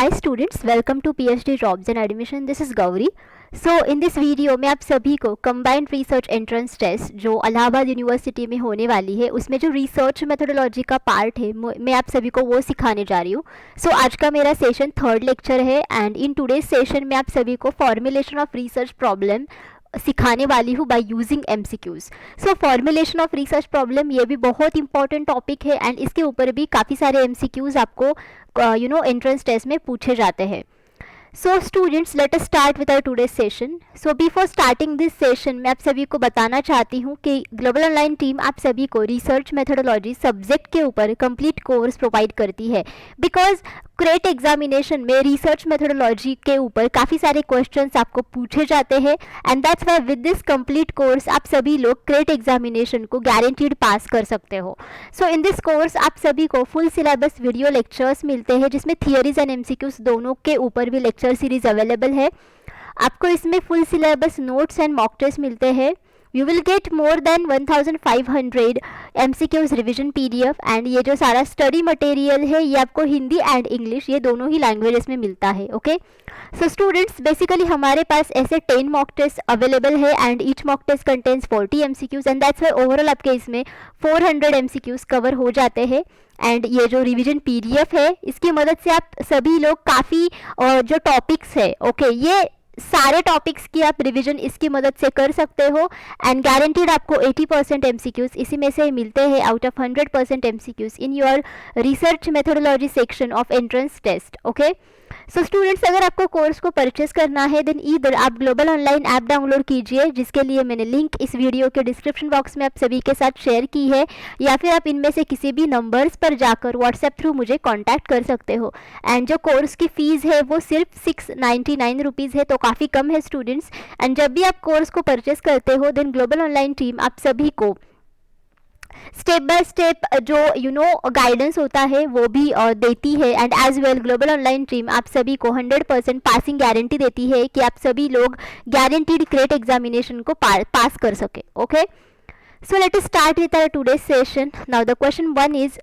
Hi students, welcome to PhD Jobs and Admission. This is Gauri. So in this video मैं आप सभी को combined research entrance test जो Allahabad university में होने वाली है उसमें जो रिसर्च मेथोडोलॉजी का पार्ट है मैं आप सभी को वो सिखाने जा रही हूँ. सो आज का मेरा सेशन थर्ड लेक्चर है एंड इन टुडेज सेशन में आप सभी को फॉर्मुलेशन ऑफ रिसर्च प्रॉब्लम सिखाने वाली हूँ by using MCQs. So formulation of research problem ये भी बहुत इंपॉर्टेंट टॉपिक है एंड इसके ऊपर भी काफ़ी सारे MCQs आपको एंट्रेंस टेस्ट में पूछे जाते हैं. So students, let us start with our today's session. So before starting this session, मैं आप सभी को बताना चाहती हूँ कि ग्लोबल ऑनलाइन टीम आप सभी को रिसर्च मेथोडोलॉजी सब्जेक्ट के ऊपर कंप्लीट कोर्स प्रोवाइड करती है. बिकॉज क्रेट एग्जामिनेशन में रिसर्च मेथोडोलॉजी के ऊपर काफ़ी सारे क्वेश्चंस आपको पूछे जाते हैं and that's Y with this complete course आप सभी लोग क्रेट एग्जामिनेशन को गारंटीड पास कर सकते हो. सो इन दिस कोर्स आप सभी को फुल सिलेबस वीडियो लेक्चर्स मिलते हैं जिसमें थियरीज एंड MCQs दोनों के ऊपर भी लेक्चर सीरीज अवेलेबल है. आपको इसमें full syllabus notes and mock test मिलते हैं. You will get more than 1500 MCQs revision PDF and ये जो सारा स्टडी मटेरियल है ये आपको हिंदी एंड इंग्लिश ये दोनों ही लैंग्वेजेस में मिलता है. ओके सो स्टूडेंट्स, बेसिकली हमारे पास ऐसे 10 मॉक टेस्ट अवेलेबल है and each mock test contains 40 MCQs and that's why overall आपके इसमें 400 MCQs कवर हो जाते हैं. एंड ये जो रिवीजन PDF है इसकी मदद से आप सभी लोग काफ़ी जो टॉपिक्स है ये सारे टॉपिक्स की आप रिवीजन इसकी मदद से कर सकते हो एंड गारंटीड आपको 80% MCQs इसी में से मिलते हैं out of 100% MCQs in your research methodology section of entrance test. Okay so students, अगर आपको कोर्स को परचेस करना है देन ईदर आप ग्लोबल ऑनलाइन ऐप डाउनलोड कीजिए जिसके लिए मैंने लिंक इस वीडियो के डिस्क्रिप्शन बॉक्स में आप सभी के साथ शेयर की है, या फिर आप इनमें से किसी भी नंबर्स पर जाकर व्हाट्सएप थ्रू मुझे कांटेक्ट कर सकते हो. एंड जो कोर्स की फ़ीस है वो सिर्फ 699 रुपीज़ है, तो काफ़ी कम है स्टूडेंट्स. एंड जब भी आप कोर्स को परचेस करते हो देन ग्लोबल ऑनलाइन टीम आप सभी को स्टेप बाय स्टेप जो गाइडेंस होता है वो भी देती है and as well global online team आप सभी को 100% पासिंग गारंटी देती है कि आप सभी लोग गारंटीड क्रेट एग्जामिनेशन को पास कर सके. Okay so let us start with our today's session. Now the question 1 is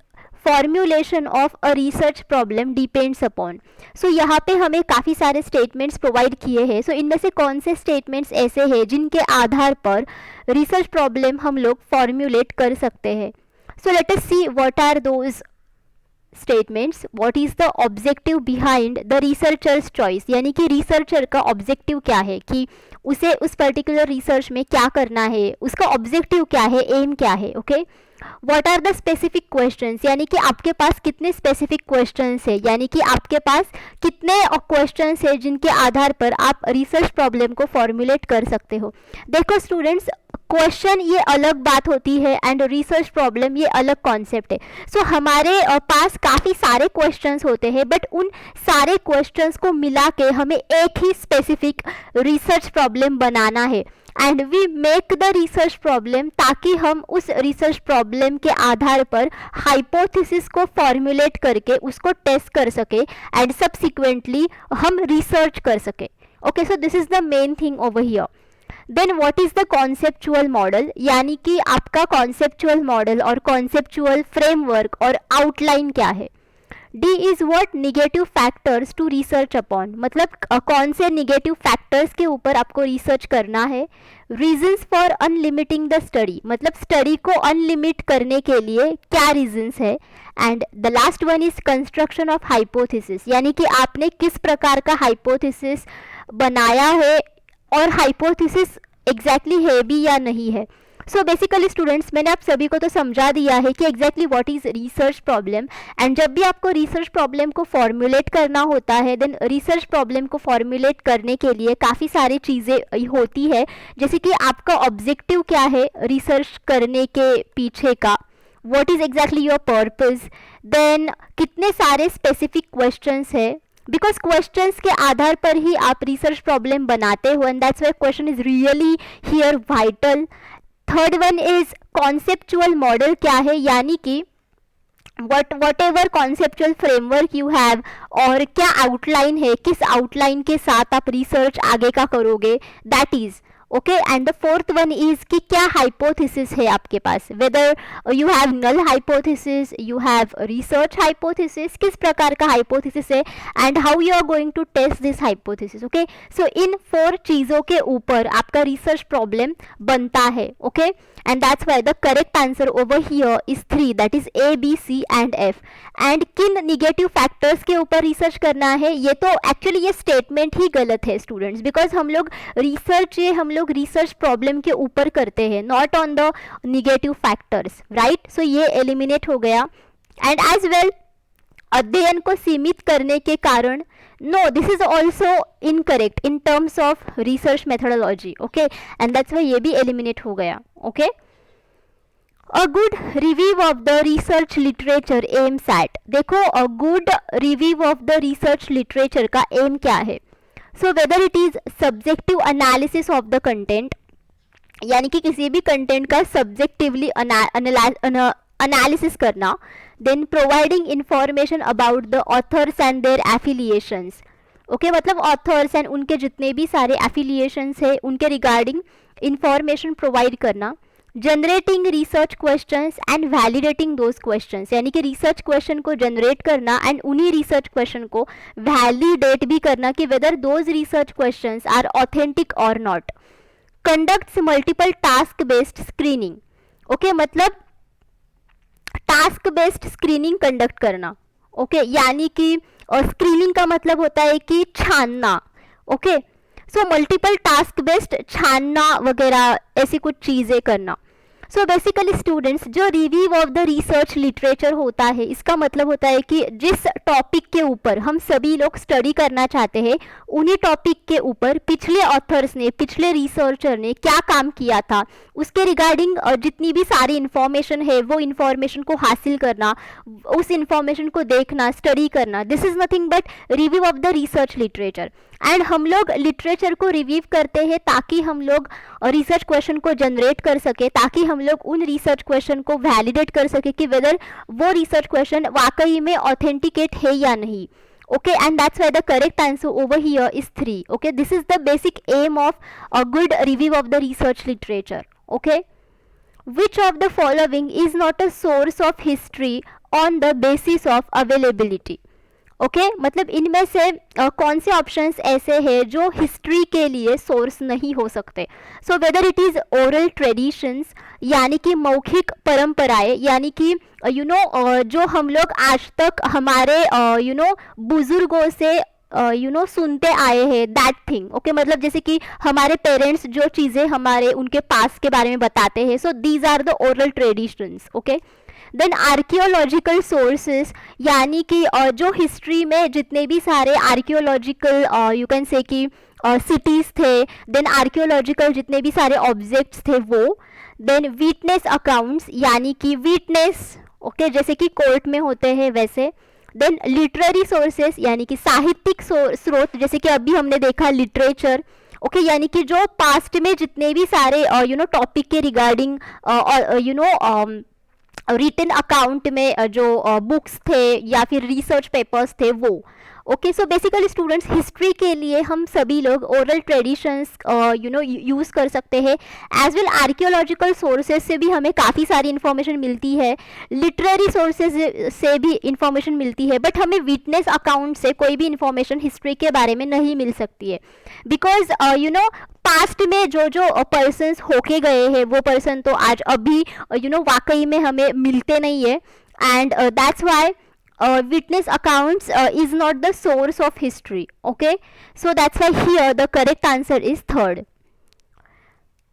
formulation of a research problem depends upon. So यहाँ पे हमें काफ़ी सारे स्टेटमेंट्स प्रोवाइड किए हैं. सो इनमें से कौन से स्टेटमेंट्स ऐसे हैं जिनके आधार पर रिसर्च प्रॉब्लम हम लोग फॉर्म्यूलेट कर सकते हैं. So let us see what are those statements. What is the objective behind the researcher's choice, यानी कि रिसर्चर का ऑब्जेक्टिव क्या है कि उसे उस पर्टिकुलर रिसर्च में क्या करना है, उसका ऑब्जेक्टिव क्या है, एम क्या है. Okay what are the specific questions, यानी कि आपके पास कितने स्पेसिफिक क्वेश्चंस है, यानी कि आपके पास कितने क्वेश्चंस है जिनके आधार पर आप रिसर्च प्रॉब्लम को फॉर्मुलेट कर सकते हो. देखो स्टूडेंट्स, क्वेश्चन ये अलग बात होती है एंड रिसर्च प्रॉब्लम ये अलग कॉन्सेप्ट है. सो हमारे पास काफ़ी सारे क्वेश्चंस होते हैं बट उन सारे क्वेश्चंस को मिला के हमें एक ही स्पेसिफिक रिसर्च प्रॉब्लम बनाना है and we make the research problem ताकि हम उस रिसर्च प्रॉब्लम के आधार पर हाइपोथेसिस को फॉर्मुलेट करके उसको टेस्ट कर सके एंड सब्सिक्वेंटली हम रिसर्च कर सके. Okay so this is the main thing over here. Then what is the conceptual model, यानी कि आपका कॉन्सेप्चुअल मॉडल और कॉन्सेप्चुअल फ्रेमवर्क और आउटलाइन क्या है. D is what negative factors to research upon, मतलब कौन से निगेटिव फैक्टर्स के ऊपर आपको रिसर्च करना है. रीजंस फॉर अनलिमिटिंग द स्टडी, मतलब स्टडी को अनलिमिट करने के लिए क्या रीजंस है. And the last one is construction of hypothesis, यानी कि आपने किस प्रकार का हाइपोथेसिस बनाया है और हाइपोथेसिस एग्जैक्टली है भी या नहीं है. सो बेसिकली स्टूडेंट्स, मैंने आप सभी को तो समझा दिया है कि exactly what is research problem and जब भी आपको रिसर्च प्रॉब्लम को फॉर्मुलेट करना होता है देन रिसर्च प्रॉब्लम को फॉर्मुलेट करने के लिए काफ़ी सारी चीज़ें होती है, जैसे कि आपका ऑब्जेक्टिव क्या है रिसर्च करने के पीछे का, what is exactly your purpose, then कितने सारे स्पेसिफिक क्वेश्चंस है, बिकॉज क्वेश्चंस के आधार पर ही आप रिसर्च प्रॉब्लम बनाते हो and that's why question is really here vital. Third one is conceptual model क्या है, यानी कि whatever conceptual framework you have और क्या आउटलाइन है, किस आउटलाइन के साथ आप रिसर्च आगे का करोगे, that is okay and the fourth one is कि क्या हाइपोथेसिस है आपके पास, whether you have null hypothesis, you have research hypothesis, किस प्रकार का हाइपोथेसिस है and how you are going to test this hypothesis. Okay so in 4 चीज़ों के ऊपर आपका रिसर्च प्रॉब्लम बनता है. Okay and that's why the correct answer over here is 3, that is A, B, C and F. and किन negative factors के ऊपर research करना है, ये तो एक्चुअली ये स्टेटमेंट ही गलत है स्टूडेंट्स, बिकॉज हम लोग रिसर्च प्रॉब्लम के ऊपर करते हैं, not on the negative factors, right. So ये एलिमिनेट हो गया. एंड एज वेल अध्ययन को सीमित करने के कारण, no this is also incorrect in terms of research methodology. Okay and that's why ये भी एलिमिनेट हो गया. Okay a good review of the research literature aims at, देखो a good review of the research literature का aim क्या है. So whether it is subjective analysis of the content, यानी कि किसी भी कंटेंट का सब्जेक्टिवली एनालिसिस करना, then providing information about the authors and there affiliations. Okay मतलब ऑथर्स एंड उनके जितने भी सारे एफिलिएशंस है उनके रिगार्डिंग इंफॉर्मेशन प्रोवाइड करना, generating research questions and validating those questions, यानी कि रिसर्च क्वेश्चन को जनरेट करना एंड उन्हीं रिसर्च क्वेश्चन को वैलिडेट भी करना कि whether those research questions are authentic और नॉट. Conducts multiple task based screening. Okay मतलब टास्क बेस्ड स्क्रीनिंग कंडक्ट करना. ओके यानी कि स्क्रीनिंग का मतलब होता है कि छानना. Okay so multiple task based छानना वगैरह ऐसी कुछ चीज़ें करना. सो बेसिकली स्टूडेंट्स जो review of the research literature होता है, इसका मतलब होता है कि जिस टॉपिक के ऊपर हम सभी लोग स्टडी करना चाहते हैं उन्हीं टॉपिक के ऊपर पिछले ऑथर्स ने, पिछले रिसर्चर ने क्या काम किया था, उसके रिगार्डिंग जितनी भी सारी इन्फॉर्मेशन है वो इन्फॉर्मेशन को हासिल करना, उस इन्फॉर्मेशन को देखना, स्टडी करना. This is nothing but review of the research literature. And हम लोग लिटरेचर को रिव्यू करते हैं ताकि हम लोग रिसर्च क्वेश्चन को जनरेट कर सके, ताकि हम लोग उन रिसर्च क्वेश्चन को वैलिडेट कर सके कि वेदर वो रिसर्च क्वेश्चन वाकई में ऑथेंटिकेट है या नहीं. Okay, and that's why the correct answer over here is 3. Okay, this is the basic aim of a good review of the research literature. Okay, which of the following is not a source of history on the basis of availability? Okay मतलब इनमें से कौन से options ऐसे हैं जो history के लिए सोर्स नहीं हो सकते. सो whether it is oral traditions, यानी कि मौखिक परंपराएं, यानी कि जो हम लोग आज तक हमारे बुजुर्गों से सुनते आए हैं, दैट थिंग. ओके मतलब जैसे कि हमारे पेरेंट्स जो चीज़ें हमारे उनके पास के बारे में बताते हैं, so these are the oral traditions. Okay then archaeological sources, यानी कि जो हिस्ट्री में जितने भी सारे आर्कियोलॉजिकल यू कैन से कि सिटीज़ थे, देन आर्कियोलॉजिकल जितने भी सारे ऑब्जेक्ट्स थे वो. देन विटनेस अकाउंट्स, यानी कि विटनेस ओके जैसे कि कोर्ट में होते हैं वैसे. देन लिटरेरी सोर्सेस, यानी कि साहित्यिक स्रोत, जैसे कि अभी हमने देखा लिटरेचर. ओके यानी कि जो पास्ट में जितने भी सारे टॉपिक के रिगार्डिंग रिटन अकाउंट में जो बुक्स थे या फिर रिसर्च पेपर्स थे वो. Okay so basically students history के लिए हम सभी लोग ओरल ट्रेडिशंस यूज़ कर सकते हैं. एज वेल आर्कियोलॉजिकल सोर्सेज से भी हमें काफ़ी सारी इन्फॉर्मेशन मिलती है, लिटरेरी सोर्सेज से भी इंफॉर्मेशन मिलती है, बट हमें विटनेस अकाउंट से कोई भी इंफॉर्मेशन हिस्ट्री के बारे में नहीं मिल सकती है. बिकॉज पास्ट में जो पर्सन्स होके गए हैं वो पर्सन तो आज अभी वाकई में हमें मिलते नहीं है. And that's Y witness accounts is not the source of history. Okay, so that's why here the correct answer is 3rd.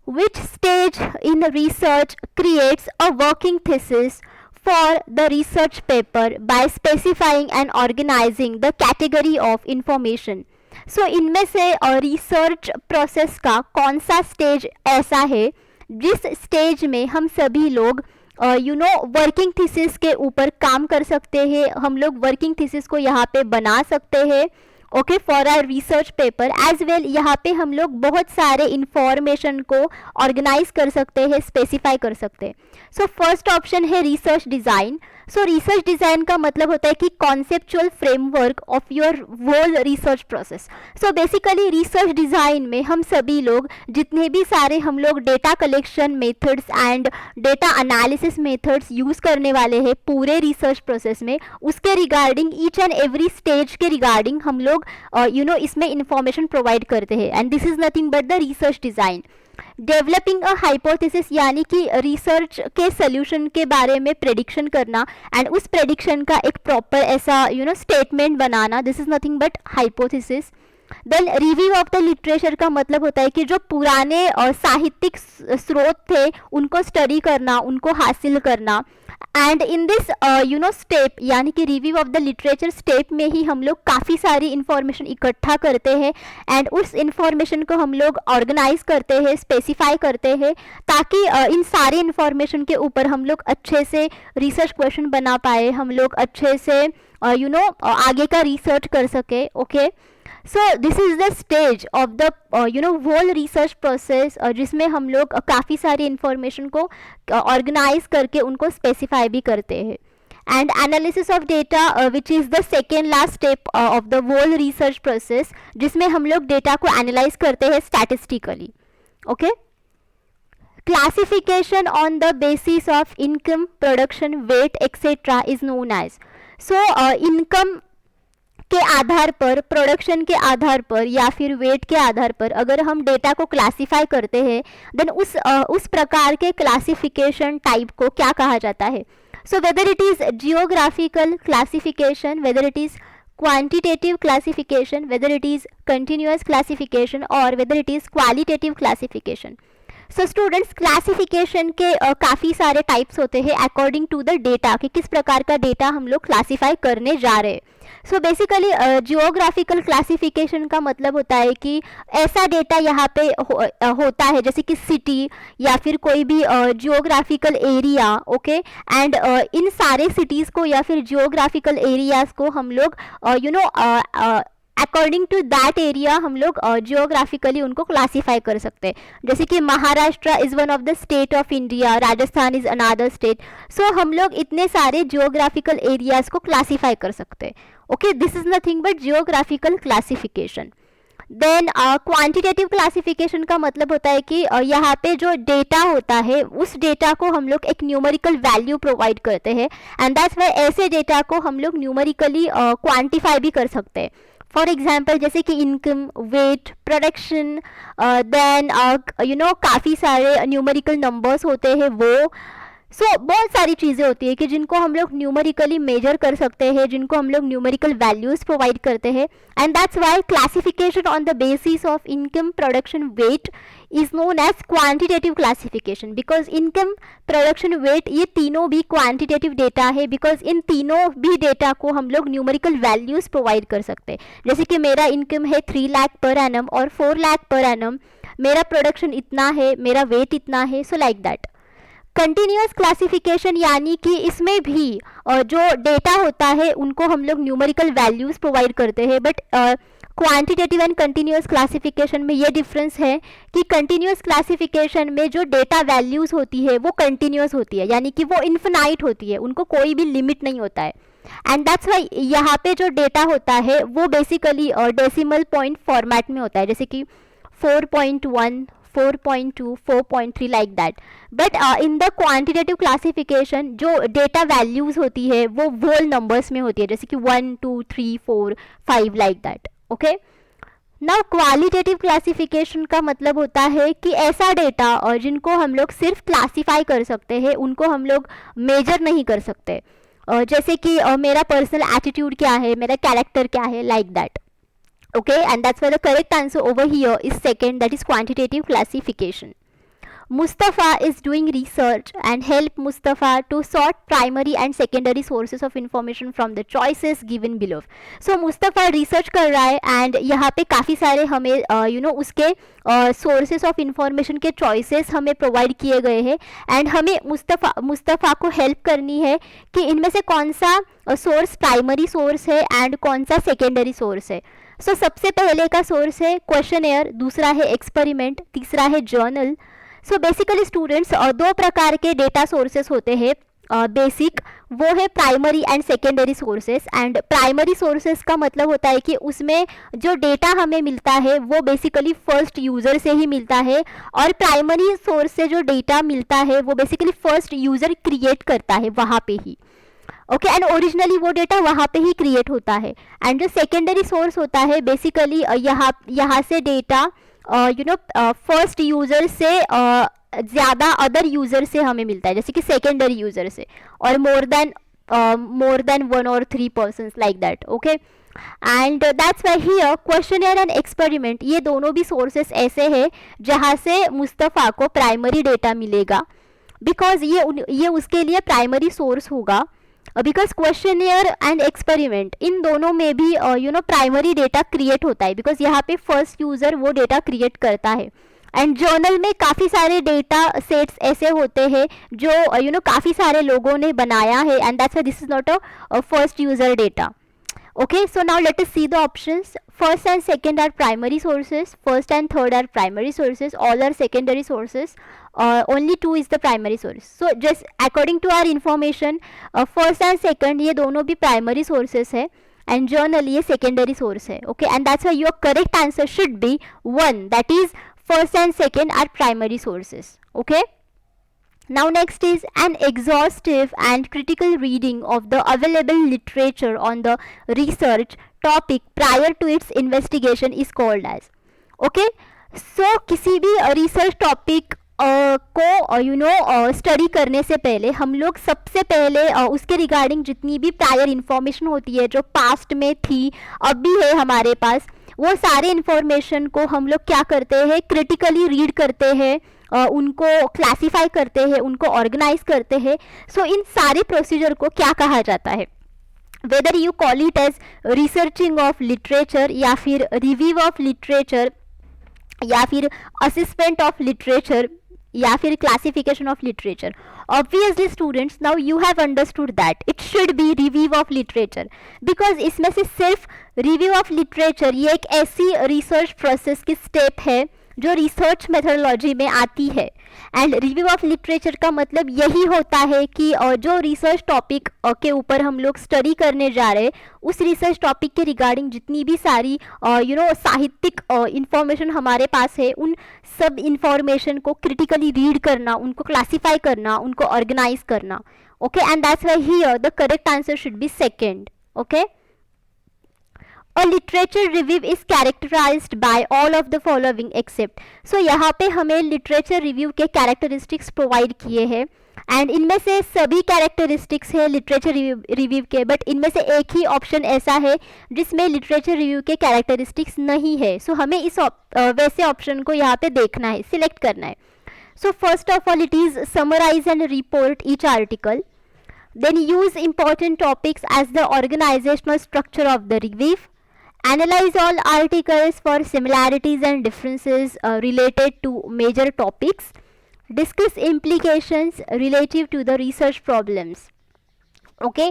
Which stage in research creates a working thesis for the research paper by specifying and organizing the category of information? So इनमें से research process का कौन सा stage ऐसा है जिस stage में हम सभी लोग वर्किंग थीसिस के ऊपर काम कर सकते हैं, हम लोग वर्किंग थीसिस को यहाँ पे बना सकते हैं okay, for our research paper as well. यहाँ पे हम लोग बहुत सारे इंफॉर्मेशन को ऑर्गेनाइज कर सकते हैं, स्पेसिफाई कर सकते हैं। सो फर्स्ट ऑप्शन है research design. So research design का मतलब होता है कि conceptual framework of your whole research process. So basically research design में हम सभी लोग जितने भी सारे हम लोग data collection methods and data analysis methods use करने वाले हैं पूरे रिसर्च प्रोसेस में, उसके regarding each and every stage के रिगार्डिंग हम लोग इसमें इंफॉर्मेशन प्रोवाइड करते हैं। And this is nothing but the research design. Developing a hypothesis यानी कि रिसर्च के सोल्यूशन के बारे में प्रेडिक्शन करना एंड उस प्रेडिक्शन का एक प्रॉपर ऐसा स्टेटमेंट बनाना, this is nothing but hypothesis. Then review of the literature का मतलब होता है कि जो पुराने साहित्यिक स्रोत थे उनको स्टडी करना, उनको हासिल करना। एंड इन दिस स्टेप यानी कि review of the literature step में ही हम लोग काफ़ी सारी इंफॉर्मेशन इकट्ठा करते हैं एंड उस इंफॉर्मेशन को हम लोग ऑर्गेनाइज करते हैं, स्पेसिफाई करते हैं, ताकि इन सारे इंफॉर्मेशन के ऊपर हम लोग अच्छे से रिसर्च क्वेश्चन बना पाए, हम लोग अच्छे से आगे का रिसर्च कर सके। Okay, so this is the stage of the whole research process जिसमें हम लोग काफ़ी सारी इंफॉर्मेशन को ऑर्गेनाइज करके उनको स्पेसिफाई भी करते हैं। And analysis of data which is the second last step of the whole research process, जिसमें हम लोग डेटा को एनालाइज करते हैं statistically. Okay, classification on the basis of income, production, weight etcetera is known as. So income के आधार पर, production के आधार पर या फिर वेट के आधार पर अगर हम डेटा को क्लासिफाई करते हैं देन उस प्रकार के क्लासिफिकेशन टाइप को क्या कहा जाता है। So whether it is geographical classification, whether it is quantitative classification, whether it is continuous classification और whether it is qualitative classification. So students, classification के काफ़ी सारे टाइप्स होते हैं अकॉर्डिंग टू द डेटा, कि किस प्रकार का डेटा हम लोग क्लासिफाई करने जा रहे हैं। सो बेसिकली जियोग्राफिकल क्लासिफिकेशन का मतलब होता है कि ऐसा डेटा यहाँ पे होता है जैसे कि सिटी या फिर कोई भी geographical area. Okay, and in सारे सिटीज़ को या फिर जियोग्राफिकल एरियाज़ को हम लोग अकॉर्डिंग टू दैट एरिया हम लोग जियोग्राफिकली उनको क्लासीफाई कर सकते हैं। जैसे कि Maharashtra is one of the state of India, Rajasthan is another state. So हम लोग इतने सारे जियोग्राफिकल एरियाज़ को क्लासीफाई कर सकते हैं। Okay, this is nothing but geographical classification. Then quantitative classification का मतलब होता है कि यहाँ पे जो डेटा होता है उस डेटा को हम लोग एक न्यूमेरिकल वैल्यू प्रोवाइड करते हैं एंड दैट्स वाई ऐसे डेटा को हम लोग न्यूमेरिकली क्वांटिफाई भी कर सकते हैं। फॉर एग्जाम्पल जैसे कि इनकम, वेट, प्रोडक्शन, देन काफ़ी सारे न्यूमेरिकल नंबर्स होते हैं वो। बहुत सारी चीज़ें होती है कि जिनको हम लोग न्यूमेरिकली मेजर कर सकते हैं, जिनको हम लोग न्यूमेरिकल वैल्यूज़ प्रोवाइड करते हैं and that's why classification on the basis of income, production, weight is known as quantitative classification. Because income, production, weight ये तीनों भी क्वांटिटेटिव डेटा है, बिकॉज इन तीनों भी डेटा को हम लोग न्यूमेरिकल वैल्यूज़ प्रोवाइड कर सकते हैं। जैसे कि मेरा इनकम है 3 लाख पर एनम और 4 लाख पर एनम, मेरा प्रोडक्शन इतना है, मेरा वेट इतना है, so like that. Continuous classification यानी कि इसमें भी जो डेटा होता है उनको हम लोग न्यूमेरिकल वैल्यूज़ प्रोवाइड करते हैं, but quantitative and continuous classification में ये डिफरेंस है कि कंटिन्यूअस क्लासिफिकेशन में जो डेटा वैल्यूज़ होती है वो कंटिन्यूअस होती है, यानी कि वो इन्फिनाइट होती है, उनको कोई भी लिमिट नहीं होता है। एंड दैट्स वाई यहाँ पे जो डेटा होता है वो बेसिकली डेसिमल पॉइंट फॉर्मेट में होता है, जैसे कि 4.1, 4.2, 4.3 like that. But in the quantitative classification जो डेटा वैल्यूज़ होती है वो होल नंबर्स में होती है, जैसे कि 1, 2, 3, 4, 5 like that. Okay, now qualitative classification का मतलब होता है कि ऐसा डेटा और जिनको हम लोग सिर्फ क्लासीफाई कर सकते हैं, उनको हम लोग मेजर नहीं कर सकते। जैसे कि मेरा पर्सनल एटीट्यूड क्या है, मेरा कैरेक्टर क्या है, like that. Okay, and that's why the correct answer over here is second, that is quantitative classification. Mustafa is doing research and help Mustafa to sort primary and secondary sources of information from the choices given below. So Mustafa research कर रहा है and यहाँ पे काफ़ी सारे हमें उसके sources of information के चॉइसेस हमें प्रोवाइड किए गए हैं एंड हमें मुस्तफ़ा को हेल्प करनी है कि इनमें से कौन सा सोर्स प्राइमरी सोर्स है एंड कौन सा सेकेंडरी सोर्स है. सो सबसे पहले का सोर्स है क्वेश्चनेयर, दूसरा है एक्सपेरिमेंट, तीसरा है जर्नल. सो बेसिकली स्टूडेंट्स दो प्रकार के डेटा सोर्सेस होते हैं बेसिक, वो है primary and secondary sources. And primary sources का मतलब होता है कि उसमें जो डेटा हमें मिलता है वो बेसिकली फर्स्ट यूज़र से ही मिलता है, और प्राइमरी सोर्स से जो डेटा मिलता है वो बेसिकली फर्स्ट यूज़र क्रिएट करता है वहाँ पे ही. ओके, एंड ओरिजिनली वो डेटा वहाँ पे ही क्रिएट होता है. एंड जो सेकेंडरी सोर्स होता है बेसिकली यहाँ से डेटा फर्स्ट यूज़र से ज़्यादा अदर यूज़र से हमें मिलता है, जैसे कि सेकेंडरी यूज़र से, और more than 1 or 3 persons like that. Okay, and that's Y here questionnaire and experiment ये दोनों भी सोर्सेस ऐसे हैं जहाँ से मुस्तफ़ा को प्राइमरी डेटा मिलेगा, बिकॉज ये उसके लिए प्राइमरी सोर्स होगा. Because questionnaire and experiment in दोनों में भी प्राइमरी डेटा क्रिएट होता है, बिकॉज यहाँ पे फर्स्ट यूज़र वो डेटा क्रिएट करता है. एंड जर्नल में काफ़ी सारे डेटा सेट्स ऐसे होते हैं जो काफ़ी सारे लोगों ने बनाया है, and that's why this is not a first user data. Okay, so now let us see the options. First and second are primary sources. First and third are primary sources. All are secondary sources. Only 2 is the primary source. So just according to our information, first and second ये दोनों भी primary sources है, and journal ये secondary source है. Okay, and that's why your correct answer should be 1. That is first and second are primary sources. Okay. Now next is an exhaustive and critical reading of the available literature on the research topic prior to its investigation is called as. Okay, so किसी भी research topic को study करने से पहले हम लोग सबसे पहले उसके रिगार्डिंग जितनी भी प्रायर इन्फॉर्मेशन होती है जो पास्ट में थी अब भी है हमारे पास, वो सारे इन्फॉर्मेशन को हम लोग क्या करते हैं, क्रिटिकली रीड करते हैं, उनको क्लासीफाई करते हैं, उनको ऑर्गेनाइज करते हैं. सो इन सारे प्रोसीजर को क्या कहा जाता है, whether you call it as researching of literature या फिर रिव्यू ऑफ लिटरेचर या फिर असेसमेंट ऑफ लिटरेचर या फिर classification of literature. Obviously students now you have understood that it should B review of literature, because इसमें से सिर्फ review of literature ये एक ऐसी रिसर्च प्रोसेस की स्टेप है जो रिसर्च मेथोडोलॉजी में आती है. एंड रिव्यू ऑफ लिटरेचर का मतलब यही होता है कि जो रिसर्च टॉपिक के ऊपर हम लोग स्टडी करने जा रहे हैं उस रिसर्च टॉपिक के रिगार्डिंग जितनी भी सारी साहित्यिक इंफॉर्मेशन हमारे पास है उन सब इंफॉर्मेशन को क्रिटिकली रीड करना, उनको क्लासीफाई करना, उनको ऑर्गेनाइज करना. Okay, and that's why here the correct answer should be second. Okay, A literature review is characterized by all of the following except. So यहाँ पे हमें literature review के characteristics provide किए हैं, एंड इनमें से सभी कैरेक्टरिस्टिक्स है लिटरेचर रिव्यू के, बट इनमें से एक ही ऑप्शन ऐसा है जिसमें लिटरेचर रिव्यू के कैरेक्टरिस्टिक्स नहीं है. सो हमें इस वैसे ऑप्शन को यहाँ पे देखना है, सिलेक्ट करना है. So first of all it is summarise and report each article, then use important topics as the organisational structure of the review, analyze all articles for similarities and differences related to major topics, discuss implications relative to the research problems. Okay,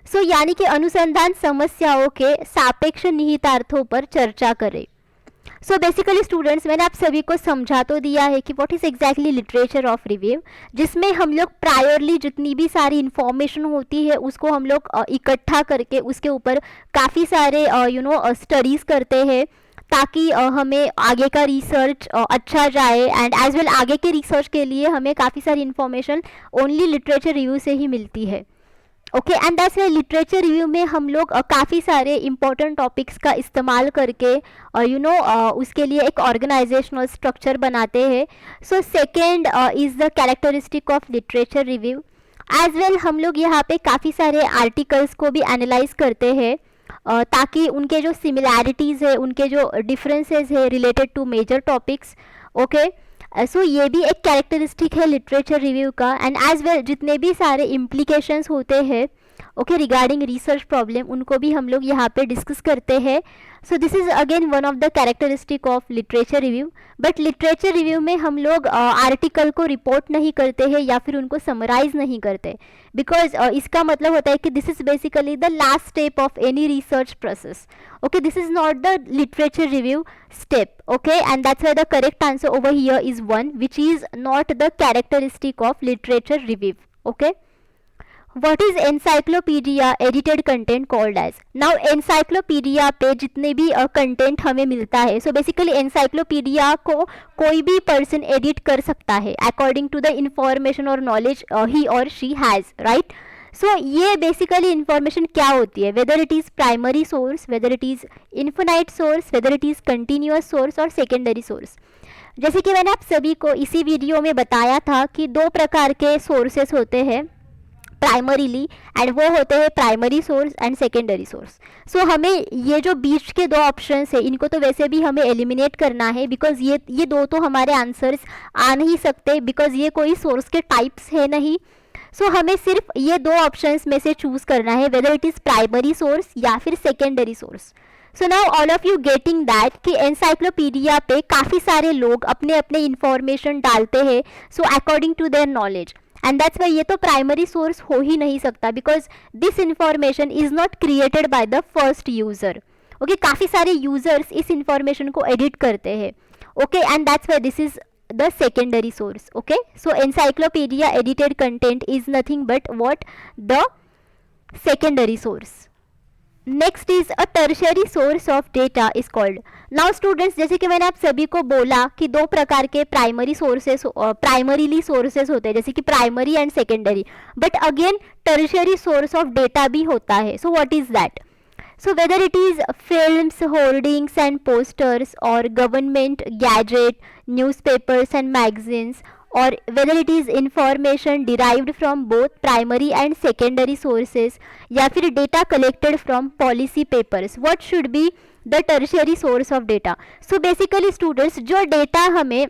so यानी कि अनुसंधान समस्याओं के सापेक्ष निहितार्थों पर चर्चा करें. So basically students मैंने आप सभी को समझा तो दिया है कि what is exactly literature of review, जिसमें हम लोग प्रायरली जितनी भी सारी इंफॉर्मेशन होती है उसको हम लोग इकट्ठा करके उसके ऊपर काफ़ी सारे स्टडीज़ करते हैं ताकि हमें आगे का रिसर्च अच्छा जाए, एंड एज वेल आगे के रिसर्च के लिए हमें काफ़ी सारी इंफॉर्मेशन ओनली लिटरेचर रिव्यू से ही मिलती है. Okay, and that's Y literature review में हम लोग काफ़ी सारे इंपॉर्टेंट टॉपिक्स का इस्तेमाल करके उसके लिए एक ऑर्गेनाइजेशनल स्ट्रक्चर बनाते हैं. So second is the characteristic of literature review. As well हम लोग यहाँ पे काफ़ी सारे आर्टिकल्स को भी एनालाइज करते हैं ताकि उनके जो सिमिलैरिटीज़ है, उनके जो डिफरेंसेस है related to major topics. Okay, so ये भी एक कैरेक्टरिस्टिक है लिटरेचर रिव्यू का, एंड एज वेल जितने भी सारे इम्प्लीकेशंस होते हैं ओके रिगार्डिंग रिसर्च प्रॉब्लम उनको भी हम लोग यहाँ पे डिस्कस करते हैं. सो this is again one of the characteristic of literature review. But literature review में हम लोग आर्टिकल को रिपोर्ट नहीं करते हैं या फिर उनको समराइज नहीं करते, बिकॉज इसका मतलब होता है कि this is basically the last step of any research process. Okay, this is not the literature review step. Okay, and that's why the correct answer over here is 1, which is not the characteristic of literature review. Okay, what is encyclopedia edited content called as? Now encyclopedia पे जितने भी content हमें मिलता है, so basically encyclopedia को कोई भी person edit कर सकता है according to the information or knowledge he or she has, right? सो ये बेसिकली इन्फॉर्मेशन क्या होती है, whether it is primary source, weather it is infinite source, weather it is continuous source और सेकेंडरी सोर्स. जैसे कि मैंने आप सभी को इसी वीडियो में बताया था कि 2 प्रकार के सोर्सेस होते हैं प्राइमरीली, एंड वो होते हैं primary source and secondary source. So हमें ये जो बीच के 2 ऑप्शंस है इनको तो वैसे भी हमें एलिमिनेट करना है, बिकॉज ये 2 तो हमारे आंसर्स आ नहीं सकते, बिकॉज ये कोई सोर्स के टाइप्स है नहीं. सो हमें सिर्फ ये 2 ऑप्शंस में से चूज करना है, whether it is primary source या फिर secondary source. So now all of you getting that कि एनसाइक्लोपीडिया पे काफ़ी सारे लोग अपने अपने इंफॉर्मेशन डालते हैं, so according to their knowledge, and that's why ये तो प्राइमरी सोर्स हो ही नहीं सकता, because this information is not created by the first user. Okay, काफ़ी सारे यूज़र्स इस इंफॉर्मेशन को एडिट करते हैं. Okay, and that's why this is the secondary source. Okay, so encyclopedia edited content is nothing but what? The secondary source. Next is a tertiary source of data is called. Now students, जैसे कि मैंने आप सभी को बोला कि 2 प्रकार के प्राइमरी सोर्सेस प्राइमरीली सोर्सेस होते हैं, जैसे कि primary and secondary, but again tertiary source of data भी होता है. So what is that? So whether it is films, hoardings and posters, or government gadget, newspapers and magazines, or whether it is information derived from both primary and secondary sources, या फिर data collected from policy papers, what should be the tertiary source of data? So basically students, जो data हमें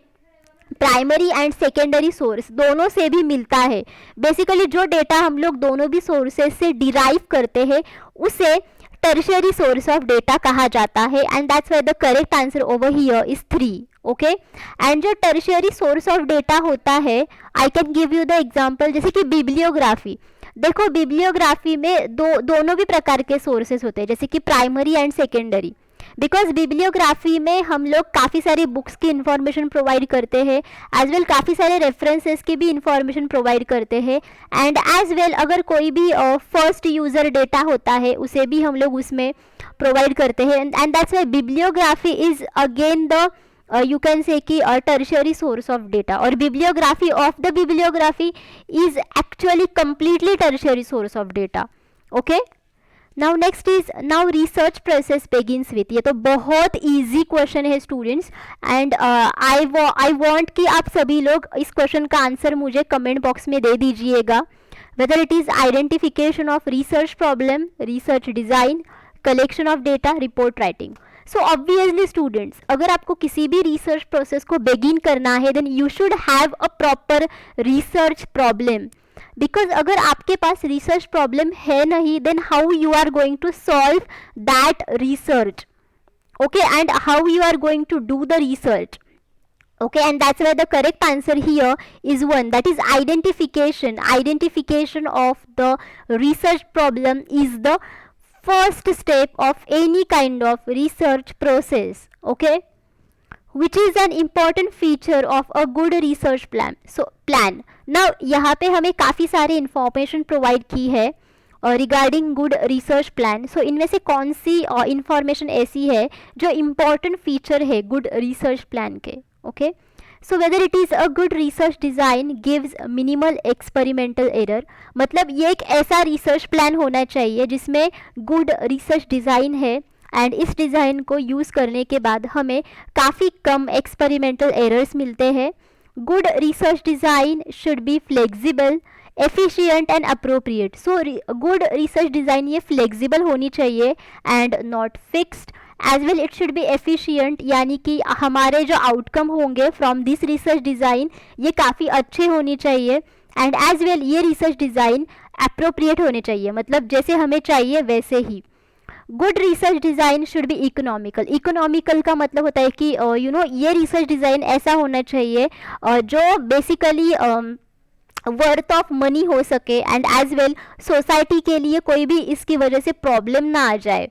primary and secondary source दोनों से भी मिलता है, basically जो डेटा हम लोग दोनों भी सोर्सेज से डिराइव करते हैं उसे टर्शियरी सोर्स ऑफ डेटा कहा जाता है, and that's why the correct answer over here is 3. Okay, and जो टर्शियरी सोर्स ऑफ डेटा होता है, I can give you the example, जैसे कि बिब्लियोग्राफी. देखो बिब्लियोग्राफी में दोनों भी प्रकार के सोर्सेज होते हैं, जैसे कि primary and secondary. Because bibliography में हम लोग काफ़ी सारी बुक्स की इंफॉर्मेशन प्रोवाइड करते हैं, एज वेल काफ़ी सारे रेफरेंसेस की भी इंफॉर्मेशन प्रोवाइड करते हैं, एंड एज वेल अगर कोई भी फर्स्ट यूज़र डेटा होता है उसे भी हम लोग उसमें प्रोवाइड करते हैं, and that's Y bibliography is again the you can say कि टर्शियरी सोर्स ऑफ डेटा, और bibliography of the bibliography is actually completely tertiary source of data. Okay, now next is now research process begins with. ये तो बहुत easy question है students, and I want कि आप सभी लोग इस क्वेश्चन का आंसर मुझे कमेंट बॉक्स में दे दीजिएगा. Weather it is identification of research problem, research design, collection of data, report writing. So obviously students, अगर आपको किसी भी रिसर्च प्रोसेस को बिगिन करना है then you should have a proper research problem, because अगर आपके पास रिसर्च प्रॉब्लम है नहीं then how you are going to solve that research. Okay, and how you are going to do the research. Okay, and that's why the correct answer here is 1, that is identification. Identification of the research problem is the first step of any kind of research process. Okay, which is an important feature of a good research plan. So plan. Now यहाँ पे हमें काफ़ी सारे information provide की है regarding good research plan. सो इनमें से कौन सी इंफॉर्मेशन ऐसी है जो इम्पॉर्टेंट फीचर है गुड रिसर्च प्लान के. Okay, so whether it is a good research design gives minimal experimental error. मतलब ये एक ऐसा रिसर्च प्लान होना चाहिए जिसमें गुड रिसर्च डिज़ाइन है, एंड इस डिज़ाइन को यूज़ करने के बाद हमें काफ़ी कम एक्सपेरिमेंटल एरर्स मिलते हैं. Good research design should be flexible, efficient and appropriate. So good research design ये फ्लेक्सिबल होनी चाहिए and not fixed, as well it should be efficient, यानी कि हमारे जो आउटकम होंगे फ्रॉम दिस रिसर्च डिज़ाइन ये काफ़ी अच्छे होने चाहिए। एंड एज वेल ये रिसर्च डिज़ाइन अप्रोप्रिएट होने चाहिए, मतलब जैसे हमें चाहिए वैसे ही। Good research design should be economical. Economical का मतलब होता है कि ये रिसर्च डिज़ाइन ऐसा होना चाहिए जो बेसिकली वर्थ ऑफ मनी हो सके, एंड एज वेल सोसाइटी के लिए कोई भी इसकी वजह से प्रॉब्लम ना आ जाए।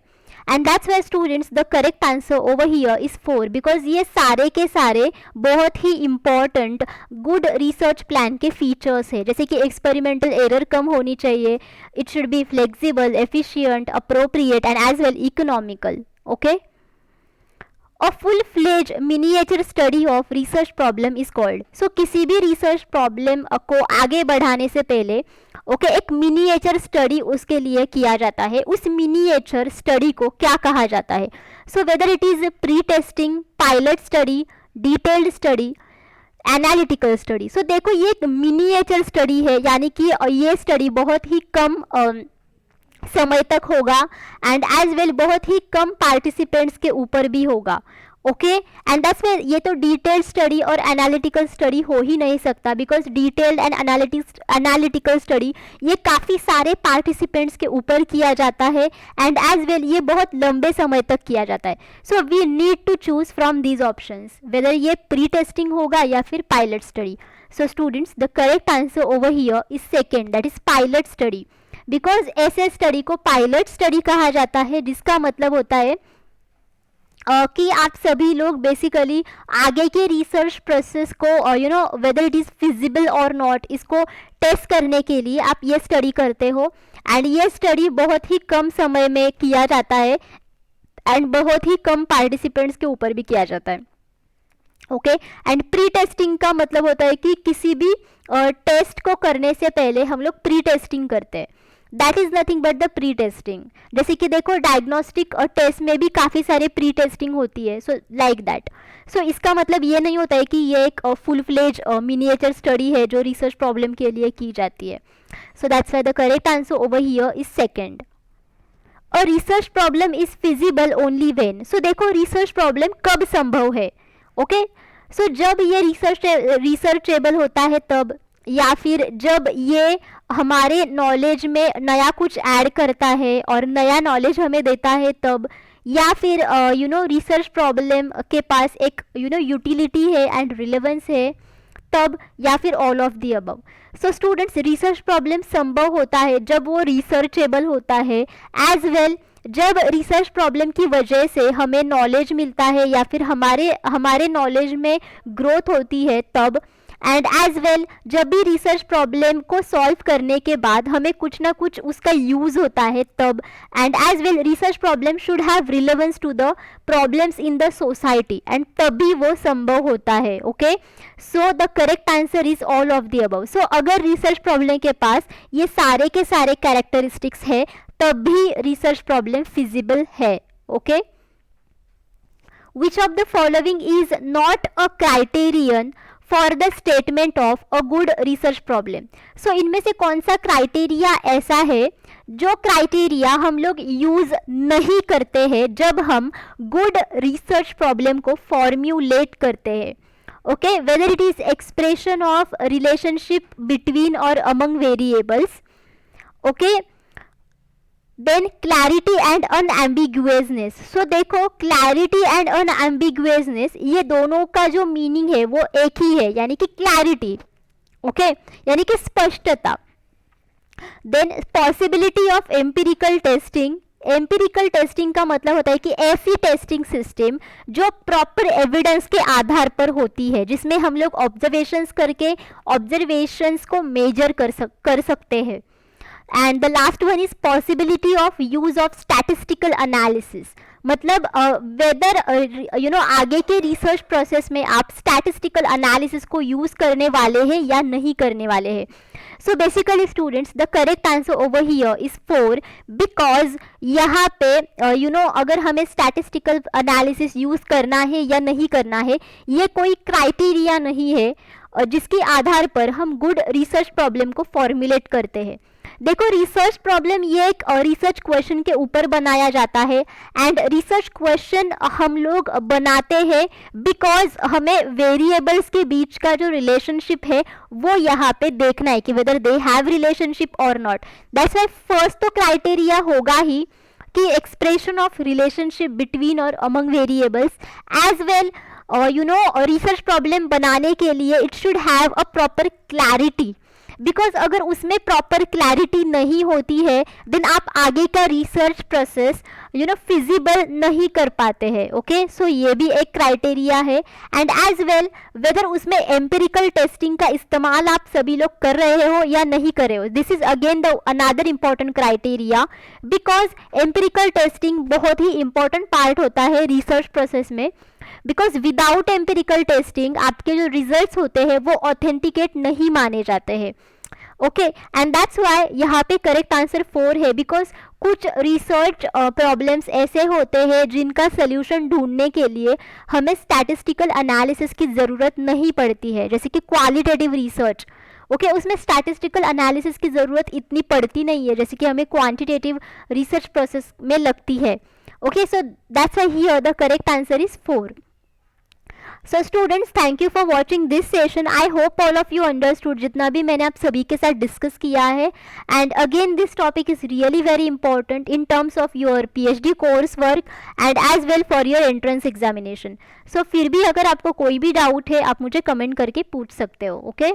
And that's why students the correct answer over here is 4, because ये सारे के सारे बहुत ही इम्पॉर्टेंट गुड रिसर्च प्लान के फीचर्स है। जैसे कि एक्सपेरिमेंटल एरर कम होनी चाहिए, it should be flexible, efficient, appropriate and as well economical. Okay, a full fledge miniature study of research problem is called. So किसी भी रिसर्च प्रॉब्लम को आगे बढ़ाने से पहले एक मिनिएचर स्टडी उसके लिए किया जाता है। उस मिनिएचर स्टडी को क्या कहा जाता है? So whether it is pre testing, pilot study, detailed study, analytical study. So देखो ये एक मिनिएचर स्टडी है, यानी कि ये स्टडी बहुत ही कम समय तक होगा, एंड एज वेल बहुत ही कम पार्टिसिपेंट्स के ऊपर भी होगा। ओके, एंड दैट्स व्हाई ये तो डिटेल्ड स्टडी और एनालिटिकल स्टडी हो ही नहीं सकता, because detailed and analytical study ये काफ़ी सारे पार्टिसिपेंट्स के ऊपर किया जाता है, एंड एज वेल ये बहुत लंबे समय तक किया जाता है। So we need to choose from these options whether ये प्री टेस्टिंग होगा या फिर pilot study. So students the correct answer over here is second, that is pilot study. Because ऐसे स्टडी को पायलट स्टडी कहा जाता है, जिसका मतलब होता है कि आप सभी लोग बेसिकली आगे के रिसर्च प्रोसेस को वेदर इट इज़ फिजिबल और नॉट, इसको टेस्ट करने के लिए आप ये स्टडी करते हो, एंड ये स्टडी बहुत ही कम समय में किया जाता है, एंड बहुत ही कम पार्टिसिपेंट्स के ऊपर भी किया जाता है। ओके, एंड प्री टेस्टिंग का मतलब होता है कि किसी भी टेस्ट को करने से पहले हम लोग प्री टेस्टिंग करते हैं। That is nothing but the pre testing. जैसे कि देखो डायग्नोस्टिक और टेस्ट में भी काफ़ी सारे प्री टेस्टिंग होती है, सो लाइक दैट। सो इसका मतलब ये नहीं होता है कि ये एक फुल फ्लेज मिनिएचर स्टडी है जो रिसर्च प्रॉब्लम के लिए की जाती है। So that's why the correct answer over here is second. और research problem is feasible only when. So देखो रिसर्च प्रॉब्लम कब संभव है? ओके, सो जब ये रिसर्चेबल होता है तब, या फिर जब ये हमारे नॉलेज में नया कुछ ऐड करता है और नया नॉलेज हमें देता है तब, या फिर रिसर्च प्रॉब्लम के पास एक यूटिलिटी है एंड रिलेवेंस है तब, या फिर all of the above. So students research problem संभव होता है जब वो रिसर्चेबल होता है, एज वेल जब रिसर्च प्रॉब्लम की वजह से हमें नॉलेज मिलता है या फिर हमारे नॉलेज में ग्रोथ होती है तब, एंड एज वेल जब भी रिसर्च प्रॉब्लम को सॉल्व करने के बाद हमें कुछ ना कुछ उसका यूज होता है तब, and as well research problem should have relevance to the problems in the society, and तभी वो संभव होता है। Okay, so the correct answer is all of the above. So अगर रिसर्च प्रॉब्लम के पास ये सारे के सारे कैरेक्टरिस्टिक्स है तब भी रिसर्च प्रॉब्लम फिजिबल है। Okay, which of the following is not a criterion for the statement of a good research problem. So इनमें से कौन सा क्राइटेरिया ऐसा है जो क्राइटेरिया हम लोग यूज नहीं करते हैं जब हम गुड रिसर्च प्रॉब्लम को फॉर्म्यूलेट करते हैं? Okay, whether it is expression of relationship between और among variables, okay, then clarity and unambiguousness. So देखो क्लैरिटी एंड अनएम्बिगुअसनेस ये दोनों का जो मीनिंग है वो एक ही है, यानी कि क्लैरिटी, ओके, यानी कि स्पष्टता। Then possibility of empirical testing. Empirical testing का मतलब होता है कि ऐसी टेस्टिंग सिस्टम जो प्रॉपर एविडेंस के आधार पर होती है, जिसमें हम लोग ऑब्जर्वेशंस करके ऑब्जर्वेशंस को मेजर कर सकते हैं। And the last one is possibility of use of statistical analysis. मतलब वेदर आगे के रिसर्च प्रोसेस में आप स्टैटिस्टिकल एनालिसिस को यूज करने वाले हैं या नहीं करने वाले हैं। So basically students the correct answer over here is 4, because यहाँ पे अगर हमें स्टैटिस्टिकल एनालिसिस यूज करना है या नहीं करना है ये कोई क्राइटेरिया नहीं है जिसके आधार पर हम गुड रिसर्च प्रॉब्लम को फॉर्मुलेट करते हैं। देखो रिसर्च प्रॉब्लम ये एक रिसर्च क्वेश्चन के ऊपर बनाया जाता है, एंड रिसर्च क्वेश्चन हम लोग बनाते हैं बिकॉज हमें वेरिएबल्स के बीच का जो रिलेशनशिप है वो यहाँ पे देखना है कि वेदर दे हैव रिलेशनशिप और नॉट। दैट्स वाई फर्स्ट तो क्राइटेरिया होगा ही कि एक्सप्रेशन ऑफ रिलेशनशिप बिटवीन और among variables, as well research problem बनाने के लिए it should have a proper clarity, because अगर उसमें प्रॉपर क्लैरिटी नहीं होती है देन आप आगे का रिसर्च प्रोसेस फिजिबल नहीं कर पाते हैं। ओके, सो ये भी एक क्राइटेरिया है, एंड एज वेल वेदर उसमें एम्पिरिकल टेस्टिंग का इस्तेमाल आप सभी लोग कर रहे हो या नहीं कर रहे हो। This is again the another important criteria, because empirical testing बहुत ही इंपॉर्टेंट पार्ट होता है रिसर्च प्रोसेस में, बिकॉज विदाउट एम्पिरिकल टेस्टिंग आपके जो रिजल्ट्स होते हैं वो ऑथेंटिकेट नहीं माने जाते हैं। ओके, एंड दैट्स वाई यहाँ पे करेक्ट आंसर 4 है, बिकॉज कुछ रिसर्च प्रॉब्लम्स ऐसे होते हैं जिनका सोल्यूशन ढूंढने के लिए हमें स्टैटिस्टिकल एनालिसिस की ज़रूरत नहीं पड़ती है, जैसे कि क्वालिटेटिव रिसर्च। ओके, उसमें स्टैटिस्टिकल एनालिसिस की ज़रूरत इतनी पड़ती नहीं है जैसे कि हमें क्वांटिटेटिव रिसर्च प्रोसेस में लगती है। Okay, so that's Y here the correct answer is 4. So students, thank you for watching this session. I hope all of you understood जितना भी मैंने आप सभी के साथ डिस्कस किया है, and again this topic is really very important in terms of your PhD course work and as well for your entrance examination. So फिर भी अगर आपको कोई भी डाउट है आप मुझे कमेंट करके पूछ सकते हो. ओके